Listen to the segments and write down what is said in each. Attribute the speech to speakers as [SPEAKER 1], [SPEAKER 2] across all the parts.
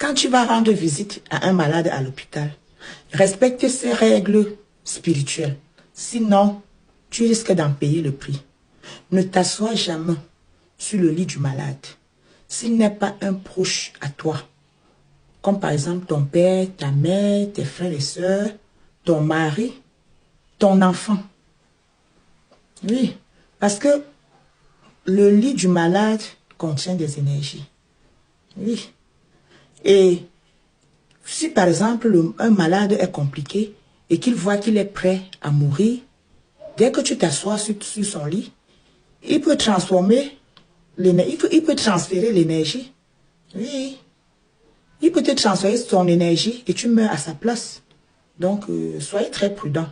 [SPEAKER 1] Quand tu vas rendre visite à un malade à l'hôpital, respecte ces règles spirituelles. Sinon, tu risques d'en payer le prix. Ne t'assois jamais sur le lit du malade s'il n'est pas un proche à toi. Comme par exemple ton père, ta mère, tes frères et sœurs, ton mari, ton enfant. Oui, parce que le lit du malade contient des énergies. Oui. Et si par exemple un malade est compliqué et qu'il voit qu'il est prêt à mourir, dès que tu t'assois sur son lit, il peut transformer, il peut transférer l'énergie. Oui. Il peut te transférer son énergie et tu meurs à sa place. Donc, soyez très prudents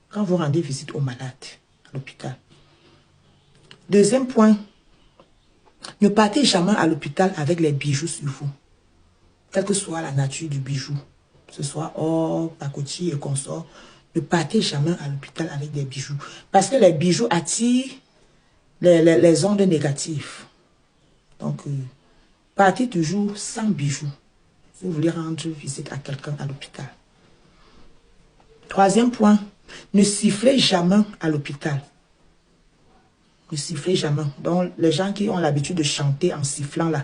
[SPEAKER 1] quand vous rendez visite aux malades à l'hôpital. Deuxième point, ne partez jamais à l'hôpital avec les bijoux sur vous. Quelle que soit la nature du bijou, que ce soit or, pacotille et consort, ne partez jamais à l'hôpital avec des bijoux. Parce que les bijoux attirent les ondes négatives. Donc, partez toujours sans bijoux si vous voulez rendre visite à quelqu'un à l'hôpital. Troisième point, ne sifflez jamais à l'hôpital. Ne sifflez jamais. Donc, les gens qui ont l'habitude de chanter en sifflant là,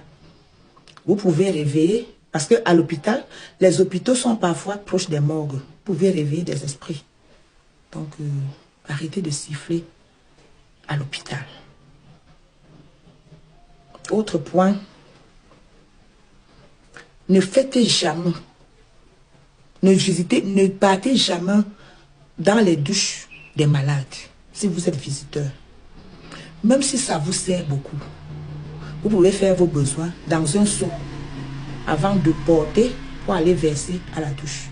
[SPEAKER 1] vous pouvez réveiller, parce qu'à l'hôpital, les hôpitaux sont parfois proches des morgues. Vous pouvez réveiller des esprits. Donc, arrêtez de siffler à l'hôpital. Autre point, ne faites jamais, ne partez jamais dans les douches des malades, si vous êtes visiteur. Même si ça vous sert beaucoup, vous pouvez faire vos besoins dans un seau avant de porter pour aller verser à la douche.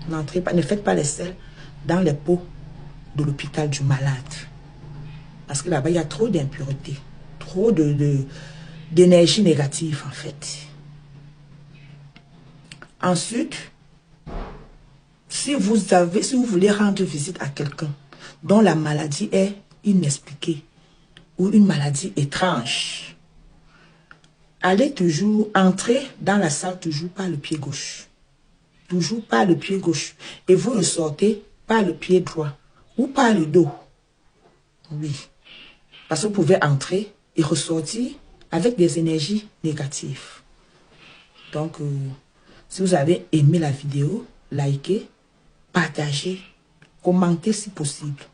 [SPEAKER 1] N'entrez pas, ne faites pas les selles dans les pots de l'hôpital du malade. Parce que là-bas, il y a trop d'impuretés, trop d'énergie négative en fait. Ensuite, si vous voulez rendre visite à quelqu'un dont la maladie est inexpliquée ou une maladie étrange, allez toujours entrer dans la salle toujours par le pied gauche. Toujours par le pied gauche. Et vous ressortez par le pied droit ou par le dos. Oui. Parce que vous pouvez entrer et ressortir avec des énergies négatives. Donc, si vous avez aimé la vidéo, likez, partagez, commentez si possible.